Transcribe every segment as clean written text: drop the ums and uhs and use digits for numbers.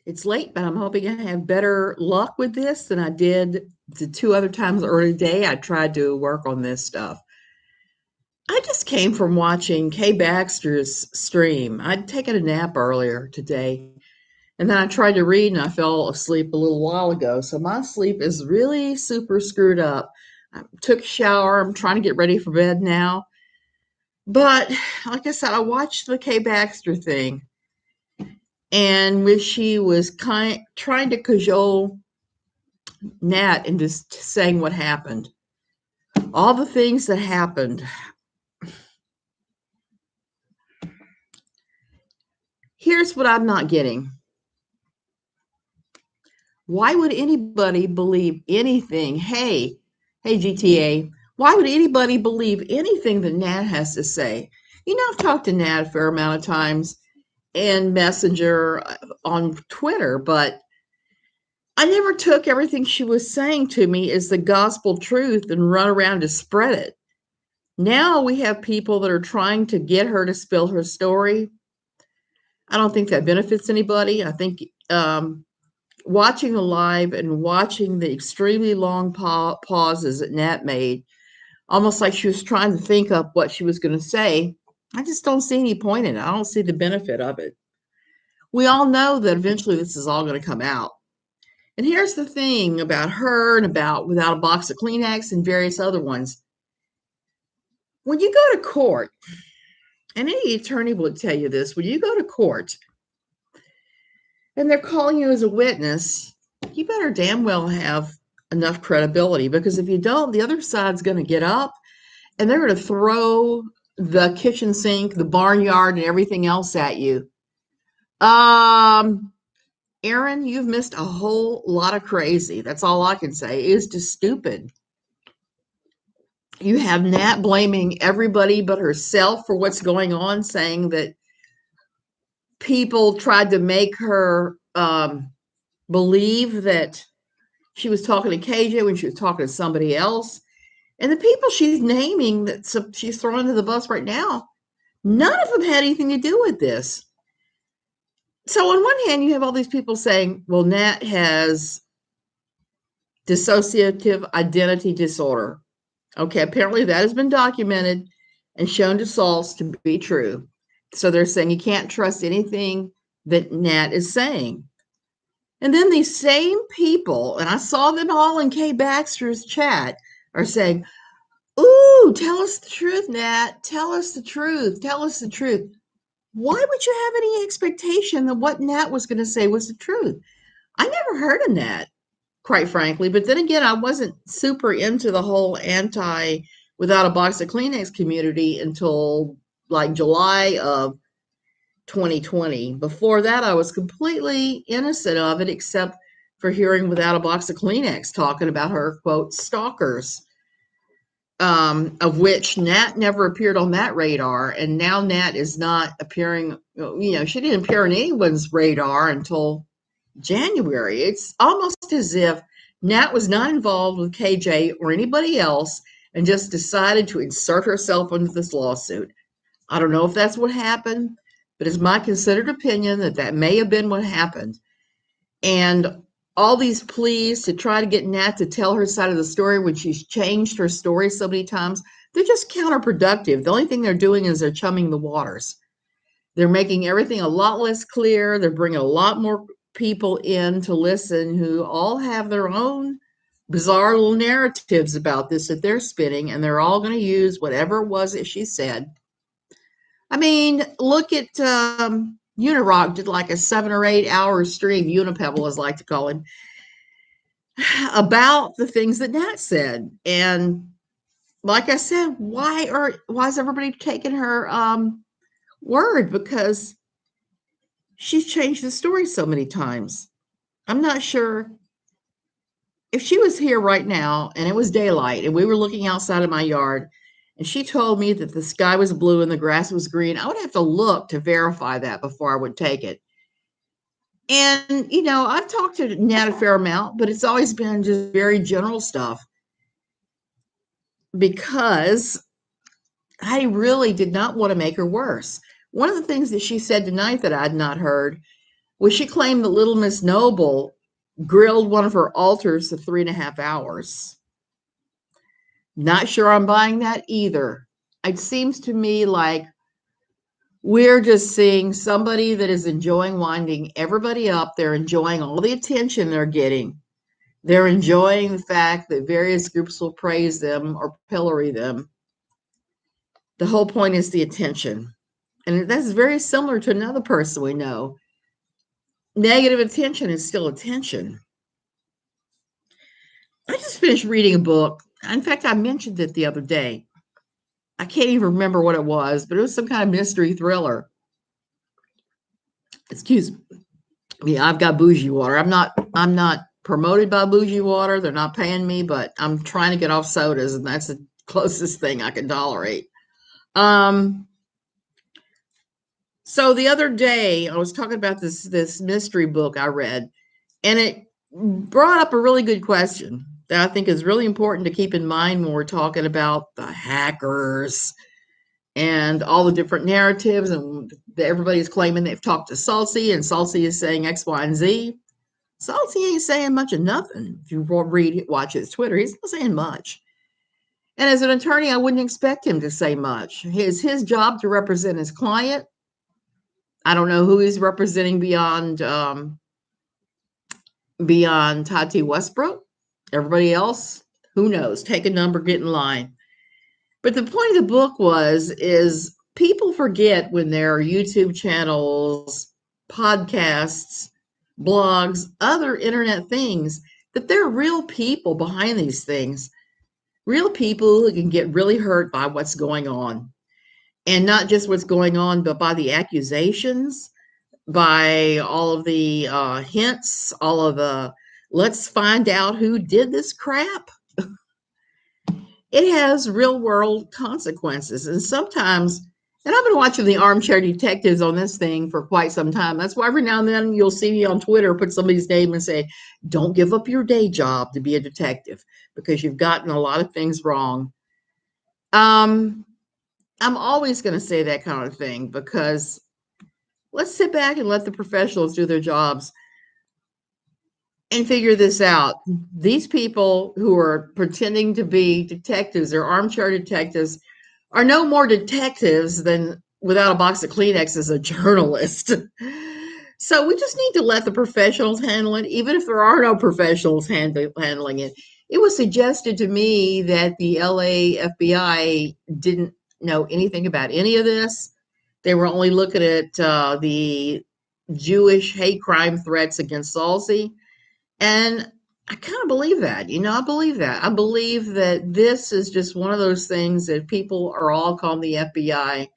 It's late, but I'm hoping I have better luck with this than I did the two other times early today I tried to work on this stuff. I just came from watching Kay Baxter's stream. I'd taken a nap earlier today, and then I tried to read and I fell asleep a little while ago. So my sleep is really super screwed up. I took a shower. I'm trying to get ready for bed now. But like I said, I watched the Kay Baxter thing, and when she was trying to cajole Nat into saying what happened, all the things that happened. Here's what I'm not getting. Why would anybody believe anything? Hey, GTA, why would anybody believe anything that Nat has to say? I've talked to Nat a fair amount of times in Messenger on Twitter, but I never took everything she was saying to me as the gospel truth and run around to spread it. Now we have people that are trying to get her to spill her story. I don't think that benefits anybody. I think watching the live and watching the extremely long pauses that Nat made, almost like she was trying to think up what she was going to say, I just don't see any point in it. I don't see the benefit of it. We all know that eventually this is all going to come out. And here's the thing about her and about Without a Box of Kleenex and various other ones. When you go to court, and any attorney will tell you this, when you go to court and they're calling you as a witness, you better damn well have enough credibility, because if you don't, the other side's going to get up and they're going to throw the kitchen sink, the barnyard, and everything else at you. Aaron, you've missed a whole lot of crazy. That's all I can say. It's just stupid. You have Nat blaming everybody but herself for what's going on, saying that people tried to make her believe that she was talking to KJ when she was talking to somebody else. And the people she's naming that she's throwing to the bus right now, none of them had anything to do with this. So on one hand, you have all these people saying, well, Nat has dissociative identity disorder. Okay, apparently that has been documented and shown to source to be true. So they're saying you can't trust anything that Nat is saying. And then these same people, and I saw them all in Kay Baxter's chat, are saying, ooh, tell us the truth, Nat. Tell us the truth. Tell us the truth. Why would you have any expectation that what Nat was going to say was the truth? I never heard of Nat, quite frankly. But then again, I wasn't super into the whole anti Without a Box of Kleenex community until like July of 2020. Before that, I was completely innocent of it, except for hearing Without a Box of Kleenex talking about her, quote, stalkers, of which Nat never appeared on that radar. And now Nat is not appearing, she didn't appear on anyone's radar until January. It's almost as if Nat was not involved with KJ or anybody else and just decided to insert herself into this lawsuit. I don't know if that's what happened, but it's my considered opinion that that may have been what happened. And all these pleas to try to get Nat to tell her side of the story when she's changed her story so many times, they're just counterproductive. The only thing they're doing is they're chumming the waters. They're making everything a lot less clear. They're bringing a lot more people in to listen who all have their own bizarre little narratives about this that they're spinning, and they're all going to use whatever it was that she said. I mean, look at Unirock did like a 7 or 8 hour stream, Unipebble as I like to call him, about the things that Nat said. And like I said, why is everybody taking her word? Because she's changed the story so many times. I'm not sure if she was here right now and it was daylight and we were looking outside of my yard and she told me that the sky was blue and the grass was green, I would have to look to verify that before I would take it. And, I've talked to Nat a fair amount, but it's always been just very general stuff because I really did not want to make her worse. One of the things that she said tonight that I had not heard Well, she claimed that Little Miss Noble grilled one of her altars for 3.5 hours. Not sure I'm buying that either. It seems to me like we're just seeing somebody that is enjoying winding everybody up. They're enjoying all the attention they're getting. They're enjoying the fact that various groups will praise them or pillory them. The whole point is the attention. And that's very similar to another person we know. Negative attention is still attention. I just finished reading a book. In fact, I mentioned it the other day. I can't even remember what it was, but it was some kind of mystery thriller. Excuse me. I've got bougie water. I'm not promoted by bougie water. They're not paying me, but I'm trying to get off sodas, and that's the closest thing I can tolerate. So the other day I was talking about this mystery book I read, and it brought up a really good question that I think is really important to keep in mind when we're talking about the hackers and all the different narratives, and everybody's claiming they've talked to Salty, and Salty is saying X, Y, and Z. Salty ain't saying much of nothing. If you watch his Twitter, he's not saying much. And as an attorney, I wouldn't expect him to say much. It's his job to represent his client. I don't know who he's representing beyond Tati Westbrook. Everybody else, who knows? Take a number, get in line. But the point of the book is people forget when there are YouTube channels, podcasts, blogs, other internet things, that there are real people behind these things, real people who can get really hurt by what's going on. And not just what's going on, but by the accusations, by all of the hints, all of the let's find out who did this crap. It has real world consequences. And sometimes, and I've been watching the armchair detectives on this thing for quite some time. That's why every now and then you'll see me on Twitter put somebody's name and say, don't give up your day job to be a detective because you've gotten a lot of things wrong. I'm always going to say that kind of thing because let's sit back and let the professionals do their jobs and figure this out. These people who are pretending to be detectives or armchair detectives are no more detectives than without a box of Kleenex as a journalist. So we just need to let the professionals handle it, even if there are no professionals handling it. It was suggested to me that the LA FBI didn't know anything about any of this. They were only looking at the Jewish hate crime threats against Salsey. And I kind of believe that, I believe that. I believe that this is just one of those things that people are all calling the FBI.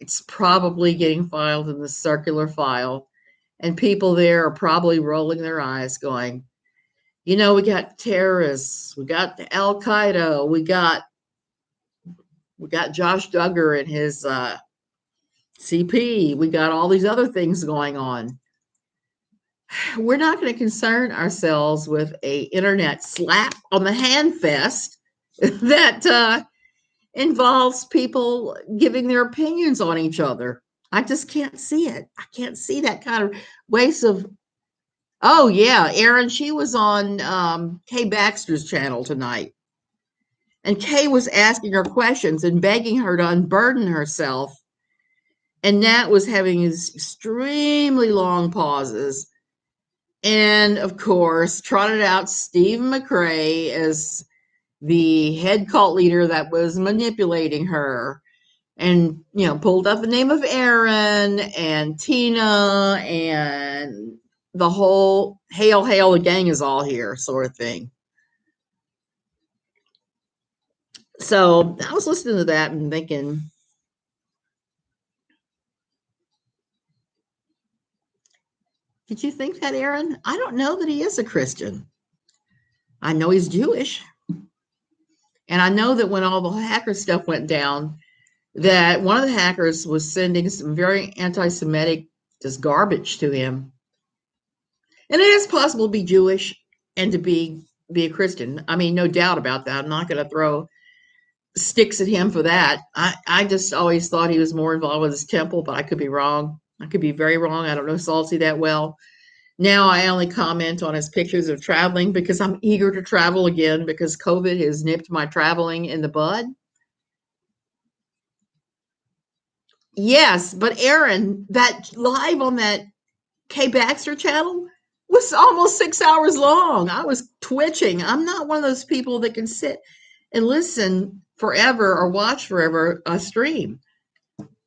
It's probably getting filed in the circular file. And people there are probably rolling their eyes going, we got terrorists, we got Al Qaeda, we got Josh Duggar and his CP, we got all these other things going on. We're not going to concern ourselves with a internet slap on the hand fest that involves people giving their opinions on each other. I just can't see it. I can't see that kind of waste of. Oh yeah, Erin, she was on Kay Baxter's channel tonight, and Kay was asking her questions and begging her to unburden herself, and Nat was having these extremely long pauses. And of course, trotted out Steve McRae as the head cult leader that was manipulating her, and pulled up the name of Aaron and Tina and the whole hail, hail, the gang is all here sort of thing. So I was listening to that and thinking, did you think that, Aaron? I don't know that he is a Christian. I know he's Jewish. And I know that when all the hacker stuff went down, that one of the hackers was sending some very anti-Semitic just garbage to him. And it is possible to be Jewish and to be a Christian. I mean, no doubt about that. I'm not going to throw sticks at him for that. I just always thought he was more involved with his temple, but I could be wrong. I could be very wrong. I don't know Salty that well. Now I only comment on his pictures of traveling because I'm eager to travel again because COVID has nipped my traveling in the bud. Yes, but Aaron, that live on that Kay Baxter channel was almost 6 hours long. I was twitching. I'm not one of those people that can sit and listen forever or watch forever a stream.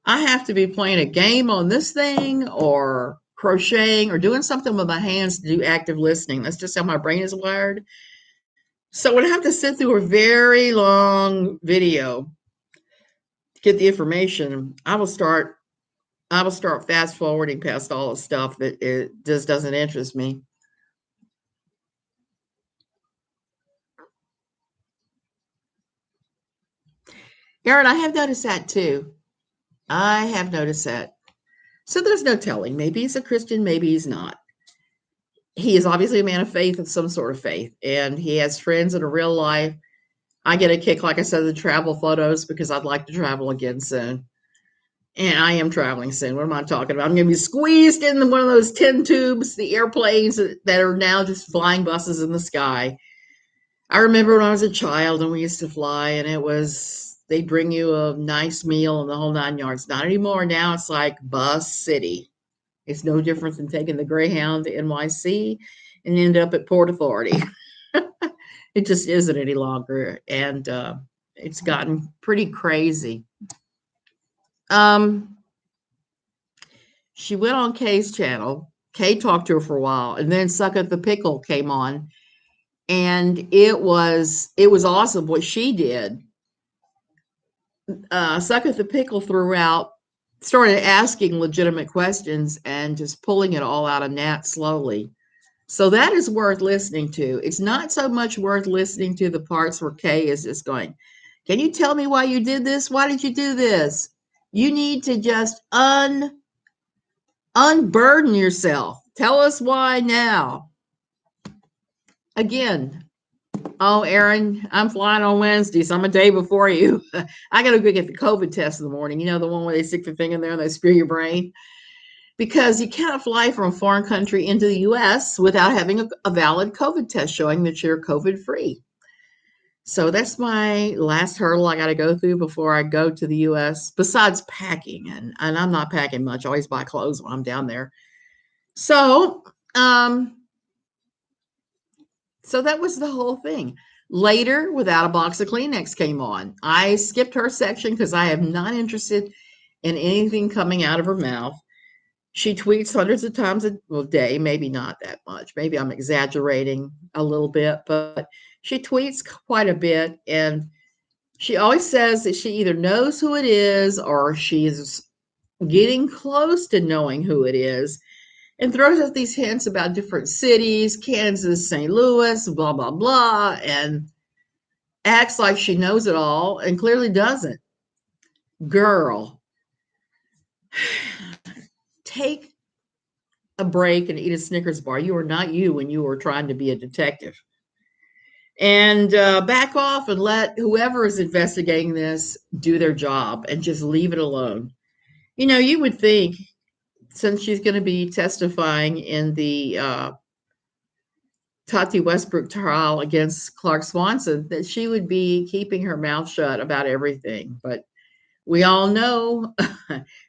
I have to be playing a game on this thing or crocheting or doing something with my hands to do active listening. That's just how my brain is wired. So when I have to sit through a very long video to get the information, I will start fast forwarding past all the stuff that it just doesn't interest me. Aaron, I have noticed that too. I have noticed that. So there's no telling. Maybe he's a Christian, maybe he's not. He is obviously a man of faith, of some sort of faith, and he has friends in a real life. I get a kick, like I said, the travel photos because I'd like to travel again soon. And I am traveling soon. What am I talking about? I'm going to be squeezed in one of those 10 tubes, the airplanes that are now just flying buses in the sky. I remember when I was a child and we used to fly, and they'd bring you a nice meal and the whole 9 yards. Not anymore. Now it's like bus city. It's no different than taking the Greyhound to NYC and end up at Port Authority. It just isn't any longer. And it's gotten pretty crazy. Um, she went on Kay's channel. Kay talked to her for a while, and then SuckethThePickle came on, and it was awesome what she did. SuckethThePickle throughout started asking legitimate questions and just pulling it all out of Nat slowly. So that is worth listening to. It's not so much worth listening to the parts where Kay is just going, can you tell me why you did this? Why did you do this? You need to just unburden yourself. Tell us why now. Again, oh, Aaron, I'm flying on Wednesday, so I'm a day before you. I got to go get the COVID test in the morning. You know, the one where they stick the thing in there and they spew your brain? Because you cannot fly from a foreign country into the U.S. without having a valid COVID test showing that you're COVID free. So that's my last hurdle I got to go through before I go to the U.S. Besides packing, and I'm not packing much. I always buy clothes when I'm down there. So, so that was the whole thing. Later, Without a Box of Kleenex came on. I skipped her section because I am not interested in anything coming out of her mouth. She tweets hundreds of times a day, maybe not that much. Maybe I'm exaggerating a little bit, but she tweets quite a bit. And she always says that she either knows who it is or she's getting close to knowing who it is, and throws out these hints about different cities, Kansas, St. Louis, blah, blah, blah, and acts like she knows it all and clearly doesn't. Girl, take a break and eat a Snickers bar. You are not you when you are trying to be a detective. And back off and let whoever is investigating this do their job and just leave it alone. You know, you would think, since she's going to be testifying in the Tati Westbrook trial against Clark Swanson, that she would be keeping her mouth shut about everything. But we all know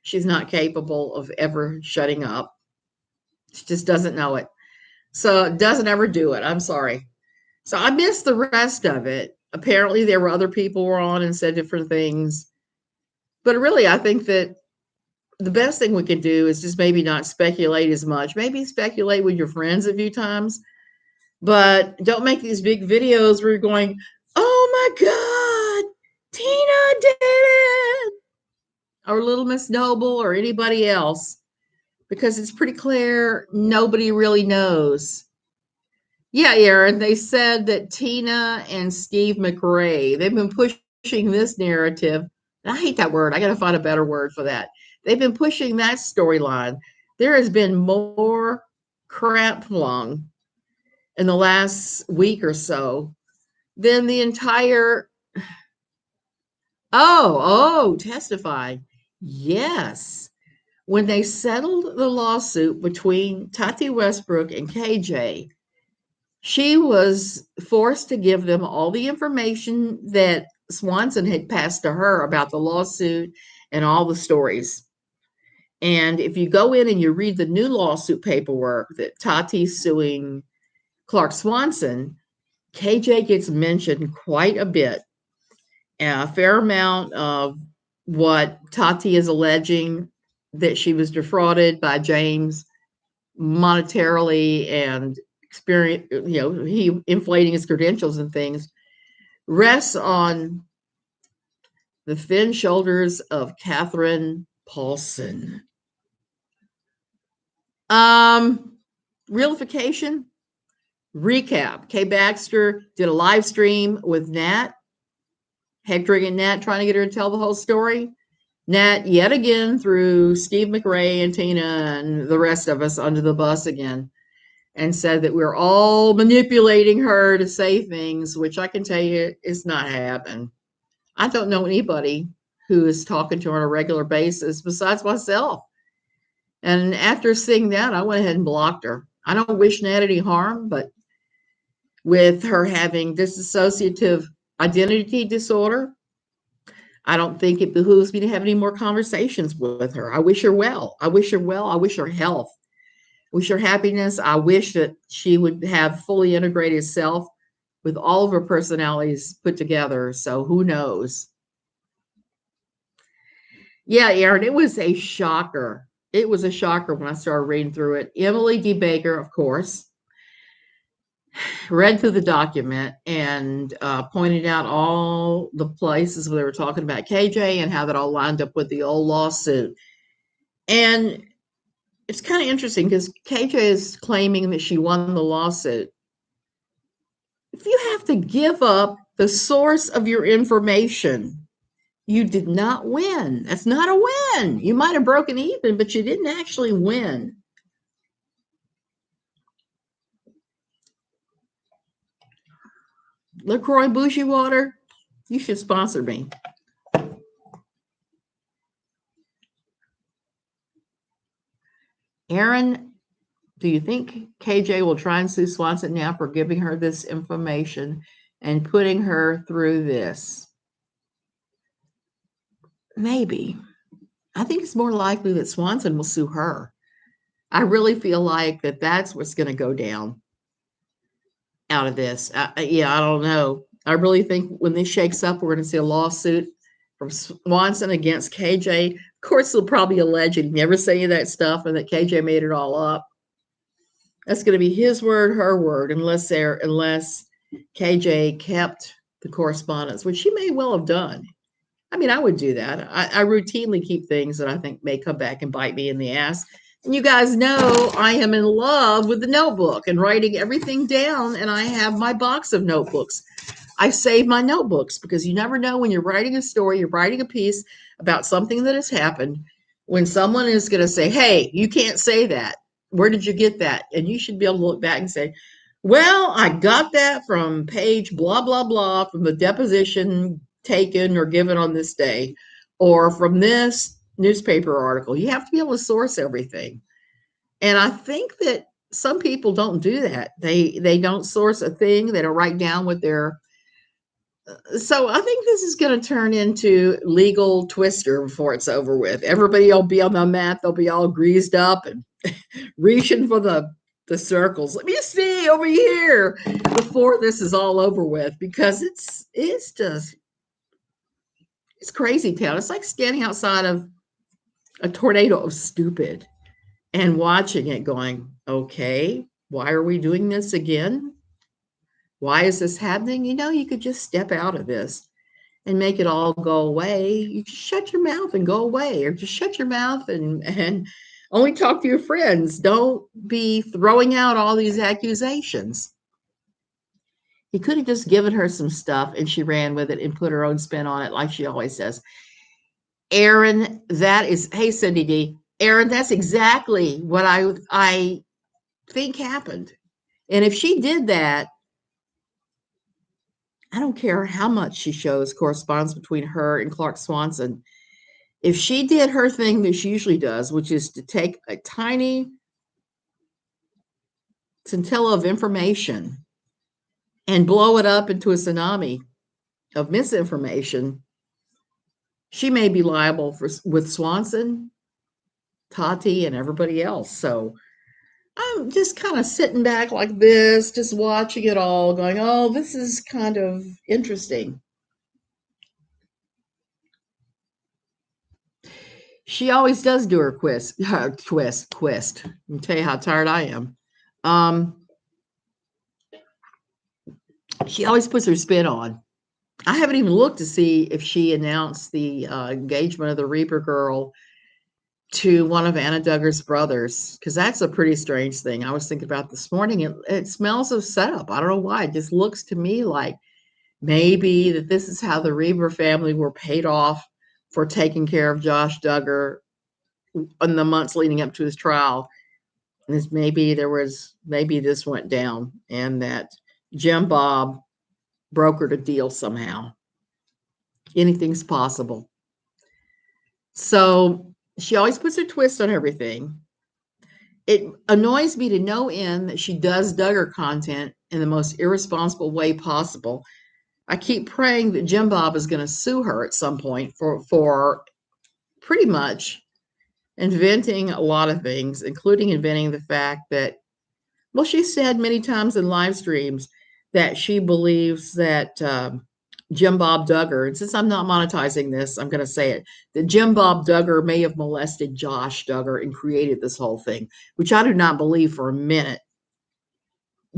she's not capable of ever shutting up. She just doesn't know it. So doesn't ever do it. I'm sorry. So I missed the rest of it. Apparently there were other people were on and said different things. But really, I think that the best thing we can do is just maybe not speculate as much. Maybe speculate with your friends a few times, but don't make these big videos where you're going, oh my God, Tina did it, or Little Miss Noble or anybody else, because it's pretty clear nobody really knows. Yeah, Aaron, they said that Tina and Steve McRae, they've been pushing this narrative. I hate that word. I got to find a better word for that. They've been pushing that storyline. There has been more crap flung in the last week or so than the entire. Oh, testify. Yes. When they settled the lawsuit between Tati Westbrook and KJ, she was forced to give them all the information that Swanson had passed to her about the lawsuit and all the stories. And if you go in and you read the new lawsuit paperwork that Tati's suing Clark Swanson, KJ gets mentioned quite a bit. A fair amount of what Tati is alleging, that she was defrauded by James monetarily and experience, he inflating his credentials and things, rests on the thin shoulders of Catherine Paulson. Realification recap. Kay Baxter did a live stream with Nat, hectoring and Nat, trying to get her to tell the whole story. Nat, yet again, threw Steve McRae and Tina and the rest of us under the bus again, and said that we're all manipulating her to say things, which I can tell you is not happening. I don't know anybody who is talking to her on a regular basis besides myself. And after seeing that, I went ahead and blocked her. I don't wish Nat any harm, but with her having dissociative identity disorder, I don't think it behooves me to have any more conversations with her. I wish her well. I wish her well. I wish her health. I wish her happiness. I wish that she would have fully integrated self with all of her personalities put together. So who knows? Yeah, Aaron, it was a shocker. It was a shocker when I started reading through it. Emily D. Baker, of course, read through the document and pointed out all the places where they were talking about KJ and how that all lined up with the old lawsuit. And it's kind of interesting because KJ is claiming that she won the lawsuit. If you have to give up the source of your information, you did not win. That's not a win. You might have broken even, but you didn't actually win. LaCroix Bougie Water, you should sponsor me. Aaron, do you think KJ will try and sue Swanson now for giving her this information and putting her through this? Maybe. I think it's more likely that Swanson will sue her. I really feel like that's what's going to go down out of this. I don't know. I really think when this shakes up, we're going to see a lawsuit from Swanson against KJ. Of course, they'll probably allege he never say any of that stuff and that KJ made it all up. That's going to be his word, her word, unless KJ kept the correspondence, which she may well have done. I mean, I would do that. I routinely keep things that I think may come back and bite me in the ass. And you guys know I am in love with the notebook and writing everything down, and I have my box of notebooks. I save my notebooks because you never know when you're writing a story, you're writing a piece about something that has happened, when someone is going to say, hey, you can't say that. Where did you get that? And you should be able to look back and say, well, I got that from page blah, blah, blah, from the deposition taken or given on this day, or from this newspaper article. You have to be able to source everything. And I think that some people don't do that. They don't source a thing. They don't write down what they're. So I think this is going to turn into legal twister before it's over with. Everybody will be on the mat. They'll be all greased up and reaching for the circles. Let me see over here before this is all over with, because it's crazy town. It's like standing outside of a tornado of stupid and watching it going, okay, why are we doing this again? Why is this happening? You could just step out of this and make it all go away. You just shut your mouth and go away, or just shut your mouth and only talk to your friends. Don't be throwing out all these accusations. He could have just given her some stuff and she ran with it and put her own spin on it, like she always says. Aaron, hey, Cindy D. Aaron, that's exactly what I think happened. And if she did that, I don't care how much she shows correspondence between her and Clark Swanson. If she did her thing that she usually does, which is to take a tiny scintilla of information and blow it up into a tsunami of misinformation, she may be liable for with Swanson, Tati, and everybody else. So I'm just kind of sitting back like this, just watching it all, going, oh, this is kind of interesting. She always does do her quest. I'll tell you how tired I am. She always puts her spin on. I haven't even looked to see if she announced the engagement of the Reaper girl to one of Anna Duggar's brothers, because that's a pretty strange thing. I was thinking about this morning. It smells of setup. I don't know why. It just looks to me like maybe that this is how the Reaper family were paid off for taking care of Josh Duggar in the months leading up to his trial. And maybe this went down and that Jim Bob brokered a deal somehow. Anything's possible. So she always puts a twist on everything. It annoys me to no end that she does Duggar content in the most irresponsible way possible. I keep praying that Jim Bob is going to sue her at some point for pretty much inventing a lot of things, including inventing the fact that, well, she said many times in live streams that she believes that Jim Bob Duggar, and since I'm not monetizing this, I'm going to say it, that Jim Bob Duggar may have molested Josh Duggar and created this whole thing, which I do not believe for a minute.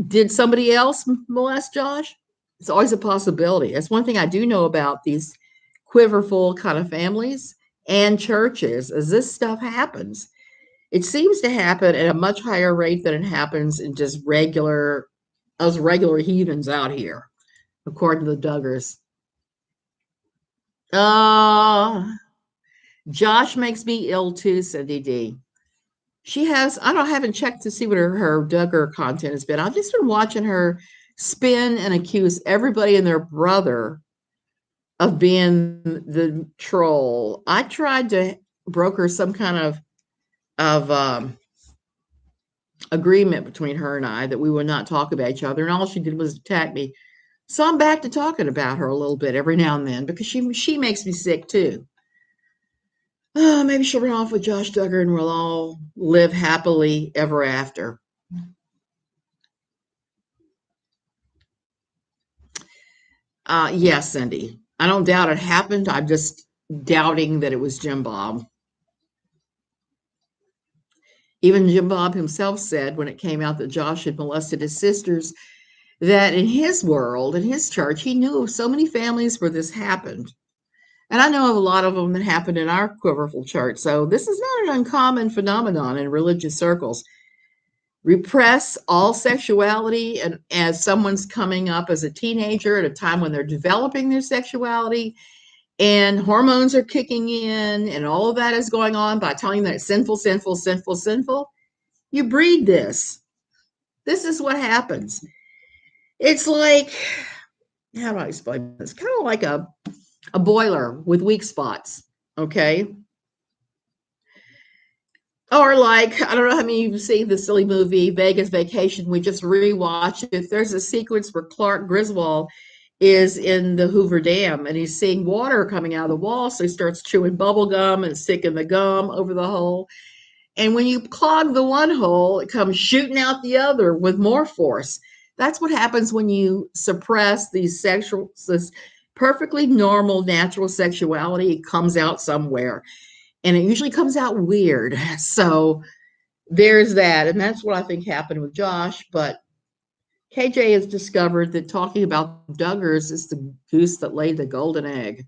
Did somebody else molest Josh? It's always a possibility. That's one thing I do know about these quiverful kind of families and churches, as this stuff happens. It seems to happen at a much higher rate than it happens in just regular heathens out here, according to the Duggars. Josh makes me ill too, Cindy D. She has, I haven't checked to see what her Duggar content has been. I've just been watching her spin and accuse everybody and their brother of being the troll. I tried to broker some kind of agreement between her and I that we would not talk about each other, and all she did was attack me. So I'm back to talking about her a little bit every now and then because she makes me sick too. Maybe she'll run off with Josh Duggar and we'll all live happily ever after. Yes, Cindy. I don't doubt it happened. I'm just doubting that it was Jim Bob. Even Jim Bob himself said when it came out that Josh had molested his sisters that in his world, in his church, he knew of so many families where this happened. And I know of a lot of them that happened in our quiverful church. So this is not an uncommon phenomenon in religious circles. Repress all sexuality, and as someone's coming up as a teenager at a time when they're developing their sexuality and hormones are kicking in and all of that is going on by telling them that it's sinful, sinful, sinful, sinful, you breed this. This is what happens. It's like, how do I explain this? Kind of like a boiler with weak spots, okay? Or like, I don't know how many of you seen the silly movie Vegas Vacation. We just rewatched it. There's a sequence where Clark Griswold is in the Hoover Dam and he's seeing water coming out of the wall. So he starts chewing bubble gum and sticking the gum over the hole. And when you clog the one hole, it comes shooting out the other with more force. That's what happens when you suppress this perfectly normal, natural sexuality. It comes out somewhere. And it usually comes out weird. So there's that. And that's what I think happened with Josh. But KJ has discovered that talking about Duggars is the goose that laid the golden egg.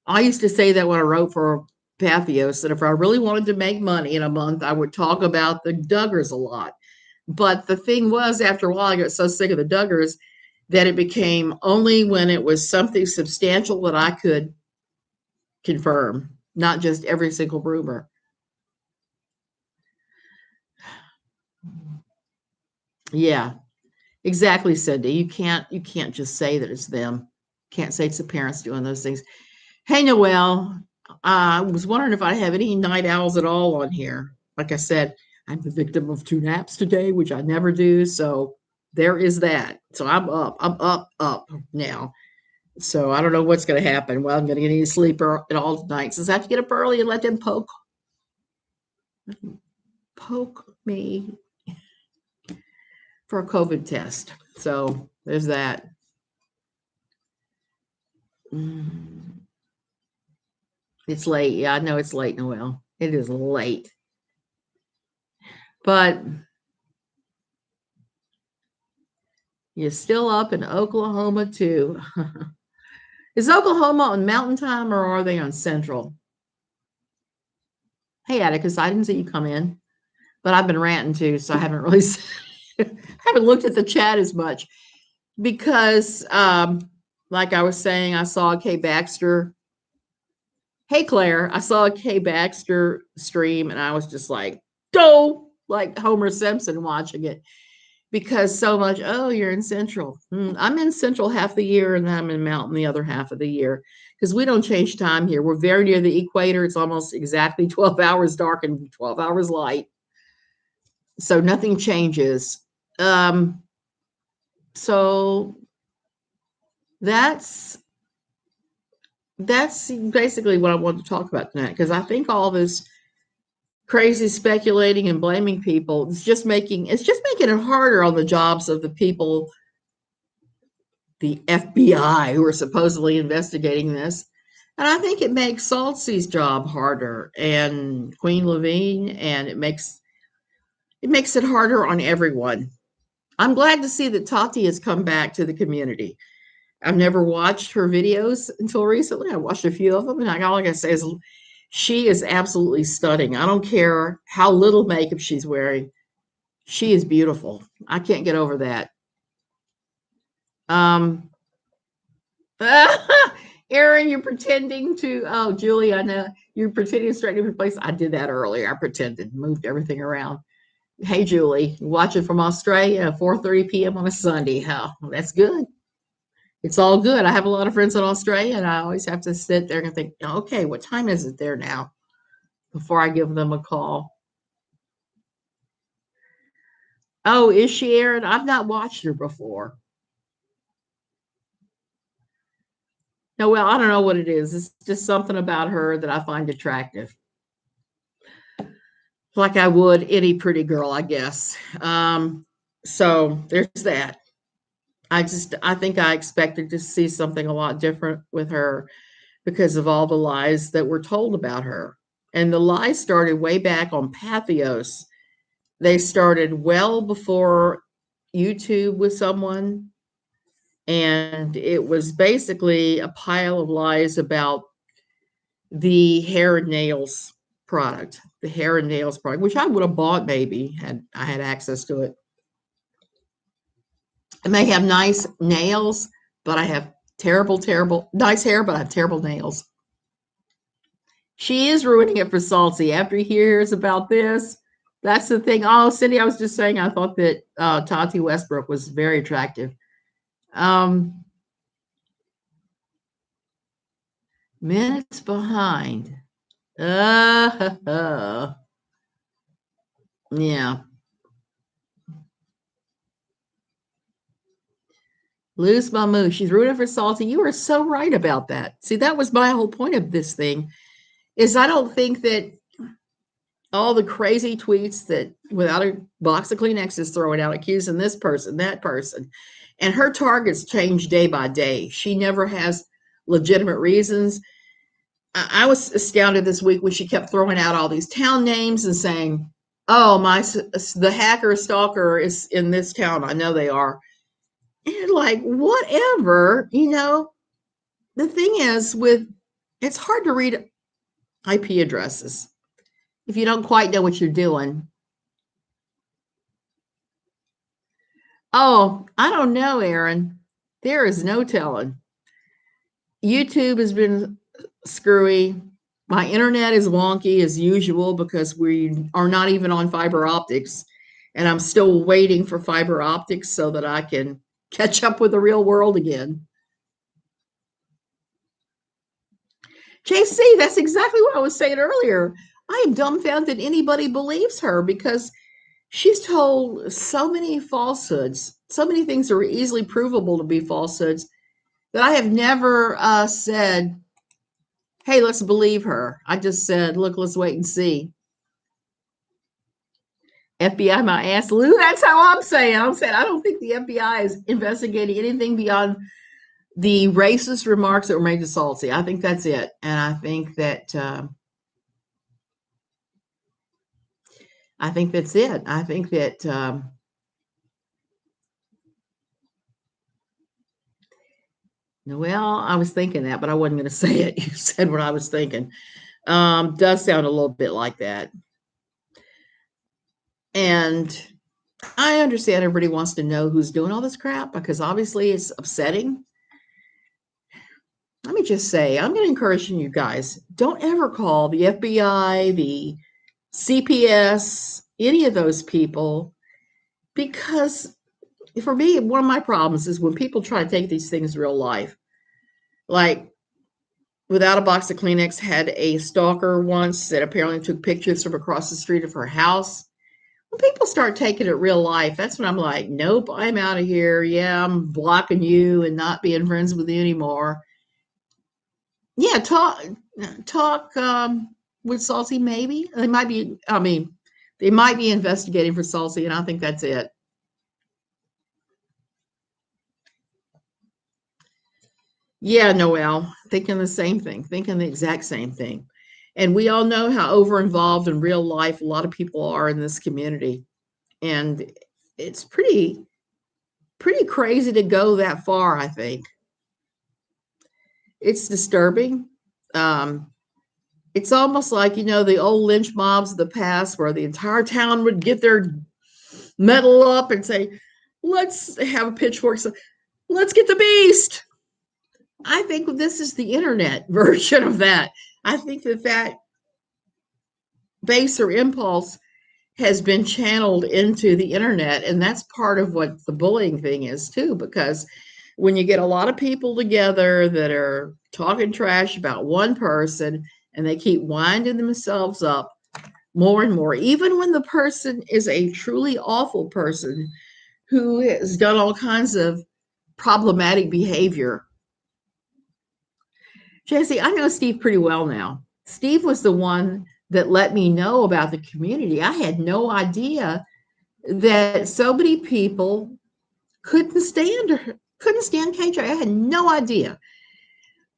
I used to say that when I wrote for Pathos, that if I really wanted to make money in a month, I would talk about the Duggars a lot. But the thing was, after a while, I got so sick of the Duggars that it became only when it was something substantial that I could confirm, not just every single rumor. Yeah, exactly, Cindy. You can't just say that it's them. Can't say it's the parents doing those things. Hey, Noelle, I was wondering if I have any night owls at all on here. Like I said, I'm the victim of 2 naps today, which I never do. So there is that. So I'm up. I'm up now. So I don't know what's going to happen. Well, I'm going to get any sleep at all tonight since I have to get up early and let them poke me for a COVID test. So there's that. It's late. Yeah, I know it's late, Noel. It is late. But you're still up in Oklahoma too. Is Oklahoma on Mountain Time or are they on Central? Hey, Atticus, I didn't see you come in, but I've been ranting too, so I haven't really haven't looked at the chat as much because, like I was saying, I saw Kay Baxter. Hey, Claire, I saw a Kay Baxter stream and I was just like, like Homer Simpson watching it. Because so much, oh, you're in Central. I'm in Central half the year and I'm in Mountain the other half of the year because we don't change time here. We're very near the equator. It's almost exactly 12 hours dark and 12 hours light. So nothing changes. So that's basically what I want to talk about tonight because I think all this crazy speculating and blaming people is just making it harder on the jobs of the people, the FBI, who are supposedly investigating this. And I think it makes Saltsy's job harder and Queen Levine, and it makes it harder on everyone. I'm glad to see that Tati has come back to the community. I've never watched her videos until recently. I watched a few of them, and all I can say is she is absolutely stunning. I don't care how little makeup she's wearing. She is beautiful. I can't get over that. Aaron, you're pretending to, oh, Julie, I know you're pretending to straighten your place. I did that earlier. I pretended, moved everything around. Hey, Julie, watching from Australia at 4:30 p.m. on a Sunday. Oh, that's good. It's all good. I have a lot of friends in Australia, and I always have to sit there and think, okay, what time is it there now? Before I give them a call. Oh, is she, Aaron? I've not watched her before. No, well, I don't know what it is. It's just something about her that I find attractive. Like I would any pretty girl, I guess. So there's that. I think I expected to see something a lot different with her because of all the lies that were told about her. And the lies started way back on Pathos. They started well before YouTube with someone. And it was basically a pile of lies about the hair and nails product, which I would have bought maybe had I had access to it. I may have nice nails, but I have terrible, nice hair, but I have terrible nails. She is ruining it for Salty. After he hears about this, that's the thing. Oh, Cindy, I was just saying I thought that Tati Westbrook was very attractive. Minutes behind. Yeah. Lose my mood. She's rooting for Salty. You are so right about that. See, that was my whole point of this thing, is I don't think that all the crazy tweets that without a box of Kleenex is throwing out, accusing this person, that person, and her targets change day by day. She never has legitimate reasons. I was astounded this week when she kept throwing out all these town names and saying, oh, the hacker stalker is in this town. I know they are. And like, whatever, the thing is it's hard to read IP addresses if you don't quite know what you're doing. Oh, I don't know, Aaron. There is no telling. YouTube has been screwy. My internet is wonky as usual because we are not even on fiber optics. And I'm still waiting for fiber optics so that I can catch up with the real world again. JC, that's exactly what I was saying earlier. I am dumbfounded that anybody believes her because she's told so many falsehoods, so many things that are easily provable to be falsehoods that I have never said, hey, let's believe her. I just said, look, let's wait and see. FBI my ass, Lou. That's how I'm saying. I'm saying I don't think the FBI is investigating anything beyond the racist remarks that were made to Salty. I think that's it. And I think that's it. I think that well, I was thinking that, but I wasn't going to say it. You said what I was thinking. Does sound a little bit like that. And I understand everybody wants to know who's doing all this crap because obviously it's upsetting. Let me just say, I'm going to encourage you guys, don't ever call the FBI, the CPS, any of those people, because for me, one of my problems is when people try to take these things real life. Like, Without a Box of Kleenex had a stalker once that apparently took pictures from across the street of her house. When people start taking it real life, that's when I'm like, nope, I'm out of here. Yeah, I'm blocking you and not being friends with you anymore. Yeah, talk with Salty, maybe. They might be, they might be investigating for Salty, and I think that's it. Yeah, Noel, thinking the same thing, thinking the exact same thing. And we all know how over involved in real life a lot of people are in this community. And it's pretty crazy to go that far, I think. It's disturbing. Um, it's almost like, the old lynch mobs of the past where the entire town would get their metal up and say, let's have a pitchfork. So, let's get the beast. I think this is the internet version of that. I think that base or impulse has been channeled into the internet, and that's part of what the bullying thing is too, because when you get a lot of people together that are talking trash about one person and they keep winding themselves up more and more, even when the person is a truly awful person who has done all kinds of problematic behavior. Jesse, I know Steve pretty well now. Steve was the one that let me know about the community. I had no idea that so many people couldn't stand her, couldn't stand KJ. I had no idea.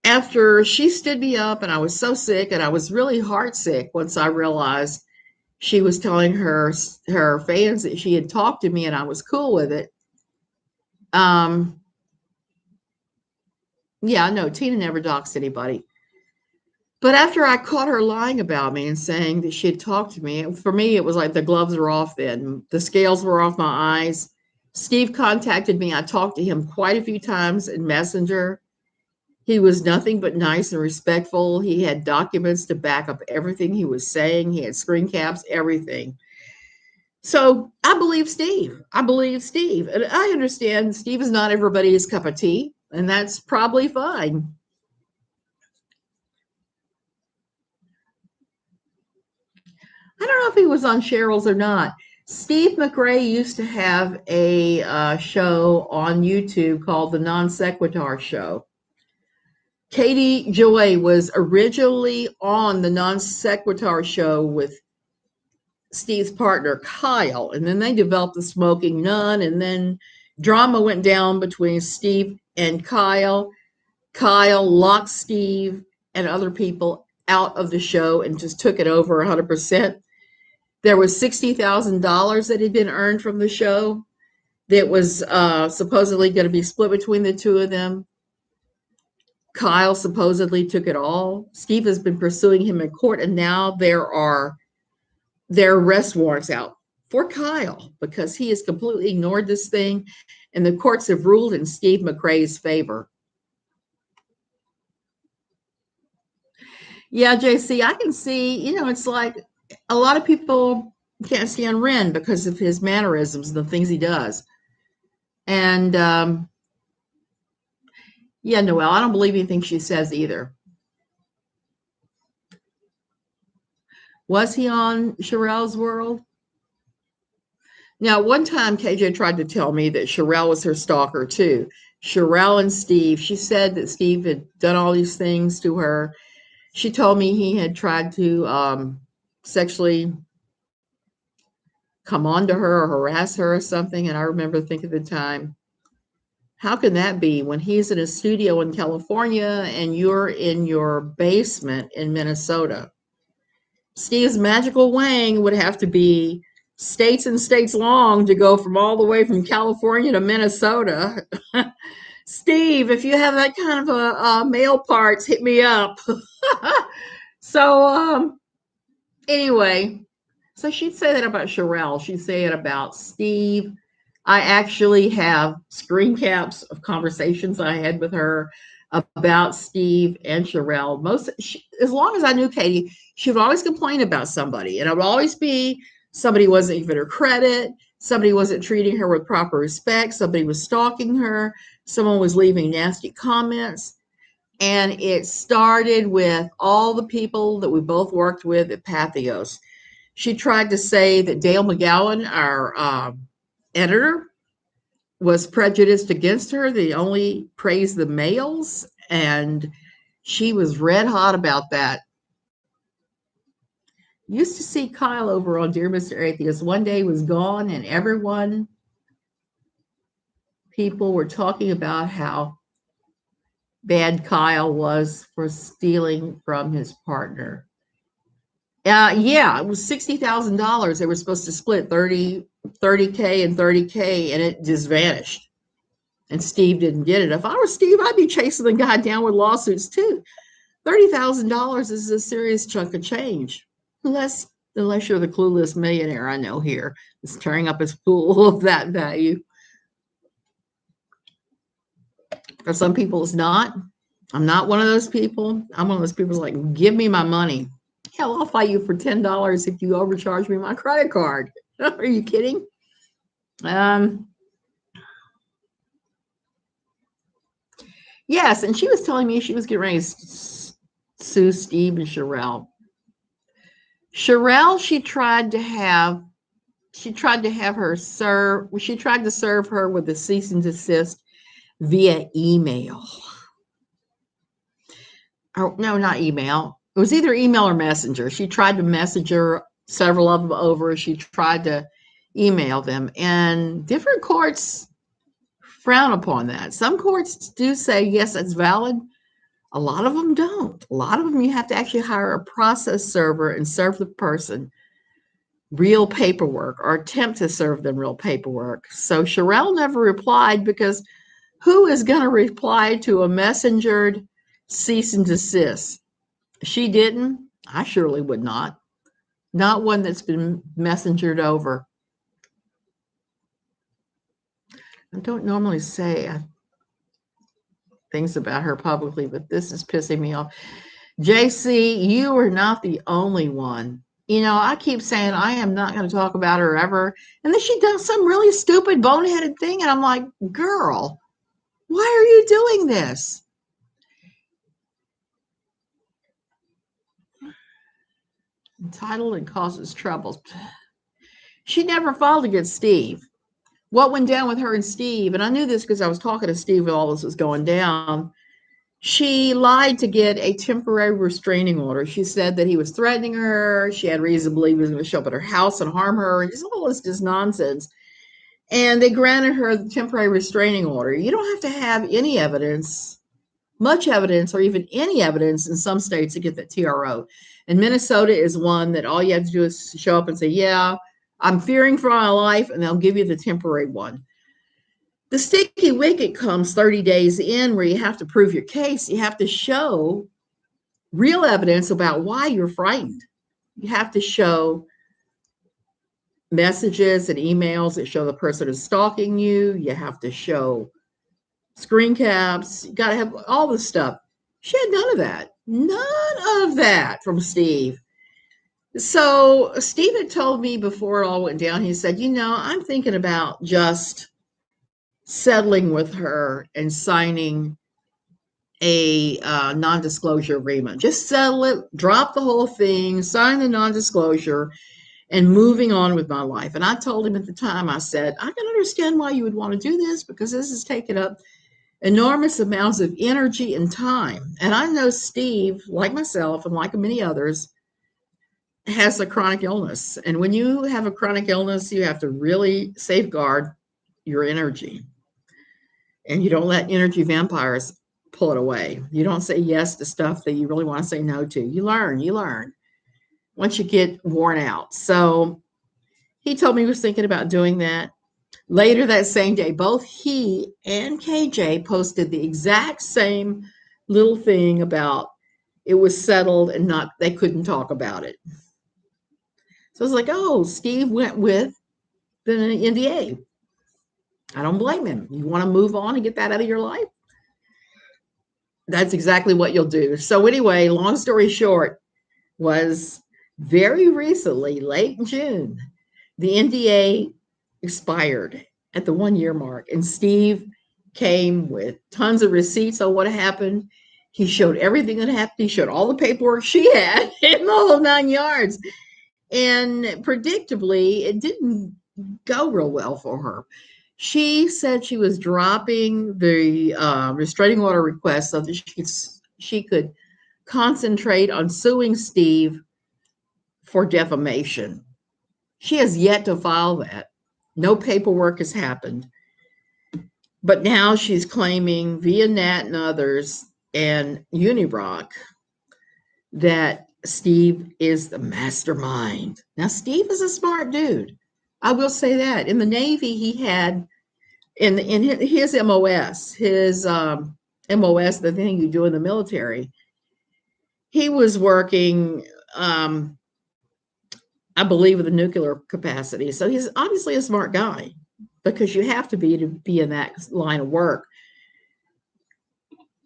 After she stood me up and I was so sick and I was really heart sick once I realized she was telling her fans that she had talked to me and I was cool with it. Yeah, no, Tina never doxed anybody. But after I caught her lying about me and saying that she had talked to me, for me, it was like the gloves were off then. The scales were off my eyes. Steve contacted me. I talked to him quite a few times in Messenger. He was nothing but nice and respectful. He had documents to back up everything he was saying. He had screen caps, everything. So I believe Steve. I believe Steve. And I understand Steve is not everybody's cup of tea, and that's probably fine. I don't know if he was on Cheryl's or not. Steve McRae used to have a show on YouTube called The Non Sequitur Show. Katie Joy was originally on The Non Sequitur Show with Steve's partner, Kyle, and then they developed The Smoking Nun, and then drama went down between Steve and Kyle. Kyle locked Steve and other people out of the show and just took it over 100%. There was $60,000 that had been earned from the show that was supposedly going to be split between the two of them. Kyle supposedly took it all. Steve has been pursuing him in court, and now there are arrest warrants out for Kyle because he has completely ignored this thing, and the courts have ruled in Steve McRae's favor. Yeah, JC, I can see, it's like a lot of people can't stand Ren because of his mannerisms and the things he does. And yeah, Noelle, I don't believe anything she says either. Was he on Sherelle's World? Now, one time KJ tried to tell me that Sherelle was her stalker too. Sherelle and Steve, she said that Steve had done all these things to her. She told me he had tried to sexually come on to her or harass her or something. And I remember thinking at the time, how can that be when he's in a studio in California and you're in your basement in Minnesota? Steve's magical wang would have to be states and states long to go from all the way from California to Minnesota. Steve, if you have that kind of a male parts, hit me up. So anyway, so she'd say that about Sherelle. She'd say it about Steve. I actually have screen caps of conversations I had with her about Steve and Sherelle. As long as I knew Katie, she would always complain about somebody, and it would always be somebody wasn't giving her credit, somebody wasn't treating her with proper respect, somebody was stalking her, someone was leaving nasty comments. And it started with all the people that we both worked with at Pathos. She tried to say that Dale McGowan, our editor, was prejudiced against her. They only praised the males, and she was red hot about that. Used to see Kyle over on Dear Mr. Atheist. One day he was gone, and people were talking about how bad Kyle was for stealing from his partner. Yeah, it was $60,000. They were supposed to split 30K and 30K, and it just vanished. And Steve didn't get it. If I were Steve, I'd be chasing the guy down with lawsuits too. $30,000 is a serious chunk of change. Unless you're the clueless millionaire I know here is tearing up his pool of that value. For some people, it's not. I'm not one of those people. I'm one of those people who's like, give me my money. Hell, I'll fight you for $10 if you overcharge me my credit card. Are you kidding? Yes, and she was telling me she was getting ready to sue Steve and Sherelle. Sherelle, she tried to serve her with a cease and desist via email. Oh, no, not email. It was either email or messenger. She tried to message her, several of them over. She tried to email them, and different courts frown upon that. Some courts do say, yes, that's valid. A lot of them don't. A lot of them, you have to actually hire a process server and serve the person real paperwork or attempt to serve them real paperwork. So Sherelle never replied, because who is going to reply to a messengered cease and desist? She didn't. I surely would not. Not one that's been messengered over. I don't normally say things about her publicly, but this is pissing me off. JC, you are not the only one. You know, I keep saying I am not going to talk about her ever. And then she does some really stupid, boneheaded thing. And I'm like, girl, why are you doing this? Entitled and causes troubles. She never filed against Steve. What went down with her and Steve, and I knew this because I was talking to Steve when all this was going down, she lied to get a temporary restraining order. She said that he was threatening her. She had reason to believe he was going to show up at her house and harm her, and just all this just nonsense. And they granted her the temporary restraining order. You don't have to have any evidence, much evidence, or even any evidence in some states to get that TRO. And Minnesota is one that all you have to do is show up and say, yeah, I'm fearing for my life, and they'll give you the temporary one. The sticky wicket comes 30 days in, where you have to prove your case. You have to show real evidence about why you're frightened. You have to show messages and emails that show the person is stalking you. You have to show screen caps. You got to have all this stuff. She had none of that. None of that from Steve. So Steve had told me before it all went down, he said, I'm thinking about just settling with her and signing a non-disclosure agreement. Just settle it, drop the whole thing, sign the non-disclosure, and moving on with my life. And I told him at the time, I said, I can understand why you would want to do this because this is taking up enormous amounts of energy and time. And I know Steve, like myself and like many others, has a chronic illness. And when you have a chronic illness, you have to really safeguard your energy. And you don't let energy vampires pull it away. You don't say yes to stuff that you really want to say no to. You learn once you get worn out. So he told me he was thinking about doing that. Later that same day, both he and KJ posted the exact same little thing about it was settled and not they couldn't talk about it. So I was like, oh, Steve went with the NDA. I don't blame him. You want to move on and get that out of your life? That's exactly what you'll do. So anyway, long story short, was very recently, late June, the NDA expired at the 1 year mark, and Steve came with tons of receipts on what happened. He showed everything that happened. He showed all the paperwork she had in the whole 9 yards. And predictably, it didn't go real well for her. She said she was dropping the restraining order request so that she could concentrate on suing Steve for defamation. She has yet to file that. No paperwork has happened. But now she's claiming via Nat and others and Unibrock that Steve is the mastermind. Now, Steve is a smart dude. I will say that. In the Navy, he had, in his MOS, the thing you do in the military, he was working, I believe, with a nuclear capacity. So he's obviously a smart guy because you have to be in that line of work.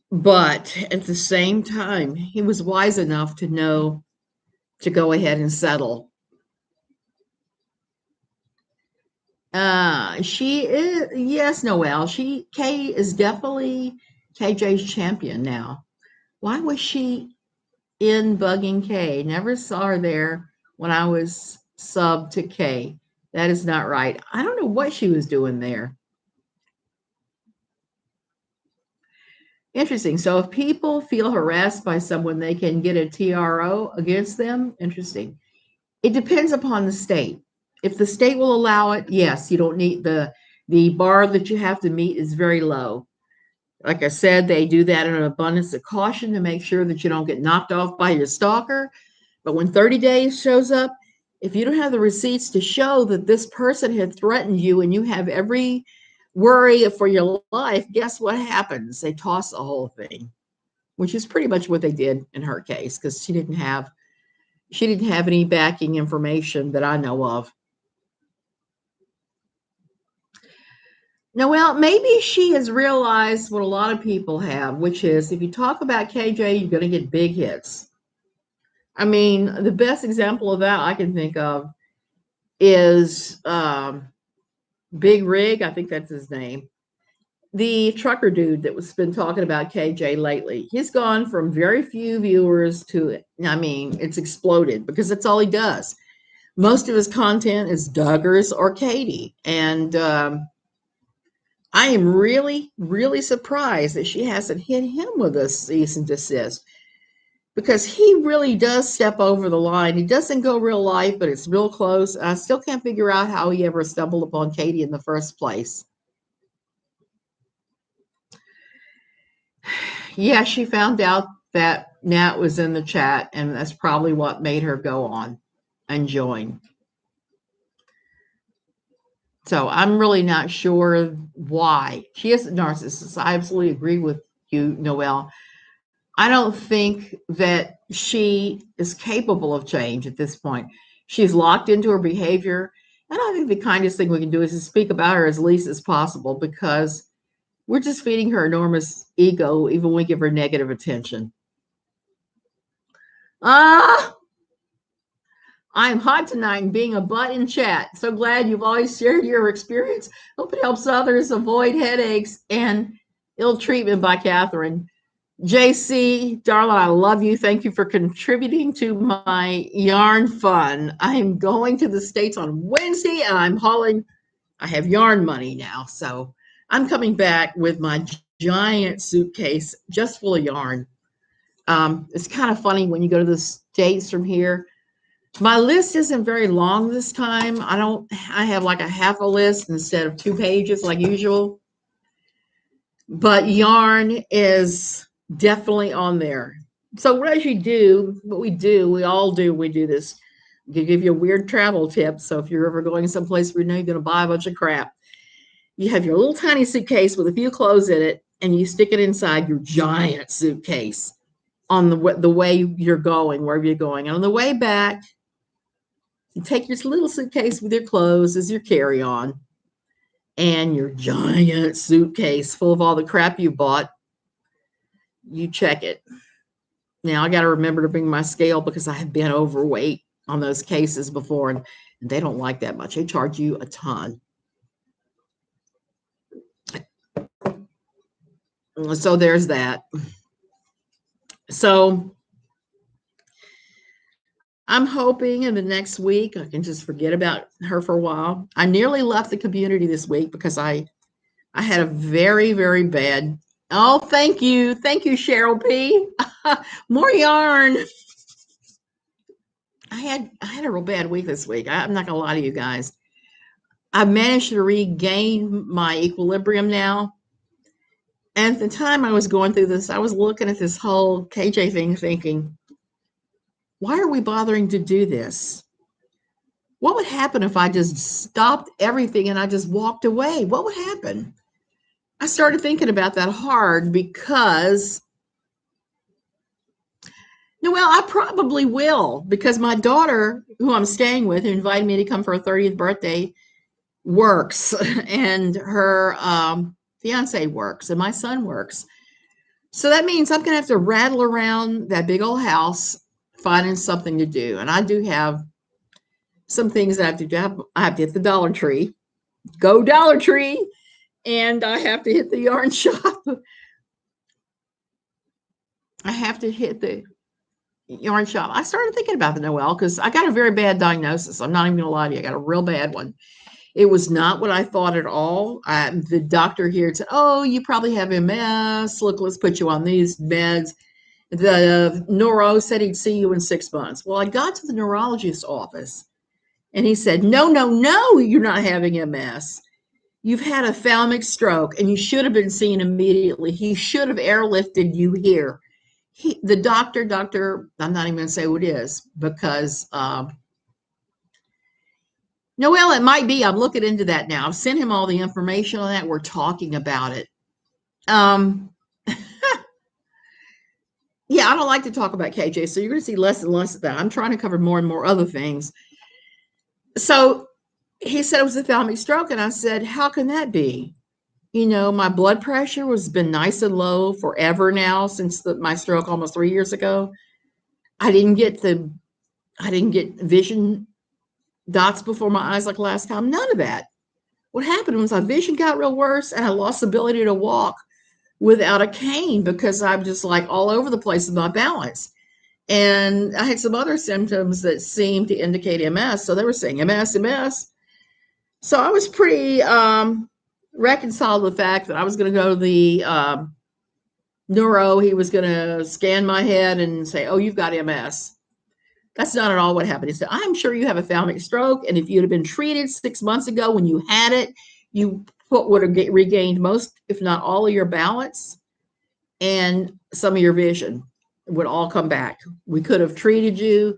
But at the same time, he was wise enough to know to go ahead and settle. She is, yes, Noelle. Kay is definitely KJ's champion now. Why was she in bugging Kay? Never saw her there when I was sub to Kay. That is not right. I don't know what she was doing there. Interesting. So if people feel harassed by someone, they can get a TRO against them. Interesting. It depends upon the state. If the state will allow it, yes, you don't need the bar that you have to meet is very low. Like I said, they do that in an abundance of caution to make sure that you don't get knocked off by your stalker. But when 30 days shows up, if you don't have the receipts to show that this person had threatened you and you have every worry for your life, guess what happens? They toss the whole thing, which is pretty much what they did in her case because she didn't have any backing information that I know of. Noelle, maybe she has realized what a lot of people have, which is if you talk about KJ, you're going to get big hits. I mean, the best example of that I can think of is Big Rig. I think that's his name. The trucker dude that was been talking about KJ lately. He's gone from very few viewers to, I mean, it's exploded because that's all he does. Most of his content is Duggars or Katie. And I am really, really surprised that she hasn't hit him with a cease and desist because he really does step over the line. He doesn't go real life, but it's real close. I still can't figure out how he ever stumbled upon Katie in the first place. Yeah, she found out that Nat was in the chat, and that's probably what made her go on and join. So I'm really not sure why. She is a narcissist. I absolutely agree with you, Noelle. I don't think that she is capable of change at this point. She's locked into her behavior. And I think the kindest thing we can do is to speak about her as least as possible because we're just feeding her enormous ego, even when we give her negative attention. I'm hot tonight and being a butt in chat. So glad you've always shared your experience. Hope it helps others avoid headaches and ill treatment by Catherine. JC, darling, I love you. Thank you for contributing to my yarn fun. I'm going to the States on Wednesday and I'm hauling, I have yarn money now. So I'm coming back with my giant suitcase just full of yarn. It's kind of funny when you go to the States from here. My list isn't very long this time. I have like a half a list instead of 2 pages like usual. But yarn is definitely on there. So what we all do, we do this. We give you a weird travel tip. So if you're ever going someplace where you know you're going to buy a bunch of crap, you have your little tiny suitcase with a few clothes in it, and you stick it inside your giant suitcase on the way you're going, wherever you're going. And on the way back, you take your little suitcase with your clothes as your carry-on and your giant suitcase full of all the crap you bought. You check it. Now I got to remember to bring my scale because I have been overweight on those cases before, and they don't like that much. They charge you a ton. So there's that. So I'm hoping in the next week I can just forget about her for a while. I nearly left the community this week because I had a very, very bad. Oh, thank you, Cheryl P. More yarn. I had a real bad week this week. I'm not gonna lie to you guys. I managed to regain my equilibrium now. And at the time I was going through this, I was looking at this whole KJ thing thinking, why are we bothering to do this? What would happen if I just stopped everything and I just walked away? What would happen? I started thinking about that hard because, well, I probably will, because my daughter, who I'm staying with, who invited me to come for her 30th birthday, works, and her fiance works, and my son works. So that means I'm going to have to rattle around that big old house finding something to do. And I do have some things that I have to do. I have to hit the Dollar Tree, go Dollar Tree, and I have to hit the yarn shop. I have to hit the yarn shop. I started thinking about the Noelle because I got a very bad diagnosis. I'm not even going to lie to you. I got a real bad one. It was not what I thought at all. The doctor here said, oh, you probably have MS. Look, let's put you on these meds. The neuro said he'd see you in 6 months. Well, I got to the neurologist's office and he said, no, you're not having MS. You've had a thalamic stroke and you should have been seen immediately. He should have airlifted you here. The doctor, I'm not even going to say who it is because, Noelle, it might be. I'm looking into that now. I've sent him all the information on that. We're talking about it. Yeah, I don't like to talk about KJ, so you're going to see less and less of that. I'm trying to cover more and more other things. So he said it was a thalamic stroke, and I said, how can that be? My blood pressure has been nice and low forever now since my stroke almost 3 years ago. I didn't get vision dots before my eyes like last time. None of that. What happened was my vision got real worse, and I lost the ability to walk without a cane because I'm just like all over the place with my balance. And I had some other symptoms that seemed to indicate MS. So they were saying MS. So I was pretty reconciled with the fact that I was going to go to the neuro. He was going to scan my head and say, oh, you've got MS. That's not at all what happened. He said, I'm sure you have a thalamic stroke. And if you'd have been treated 6 months ago when you had it, you would have regained most, if not all, of your balance and some of your vision would all come back. We could have treated you,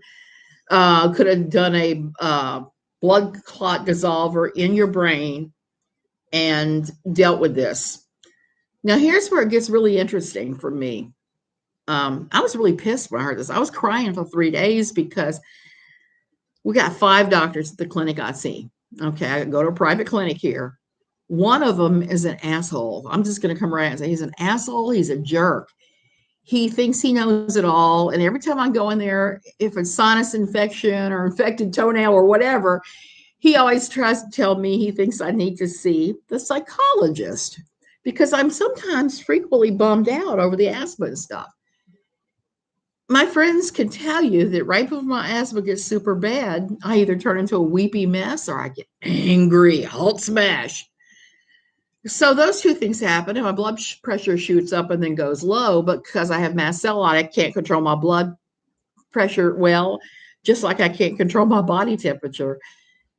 could have done a blood clot dissolver in your brain and dealt with this. Now, here's where it gets really interesting for me. I was really pissed when I heard this. I was crying for 3 days because we got 5 doctors at the clinic I see. Okay, I go to a private clinic here. One of them is an asshole. I'm just going to come right out and say he's an asshole. He's a jerk. He thinks he knows it all. And every time I go in there, if it's sinus infection or infected toenail or whatever, he always tries to tell me he thinks I need to see the psychologist. because I'm sometimes frequently bummed out over the asthma and stuff. My friends can tell you that right before my asthma gets super bad, I either turn into a weepy mess or I get angry, Hulk smash. So those two things happen, and my blood pressure shoots up and then goes low. But because I have mast cell on, I can't control my blood pressure well, just like I can't control my body temperature.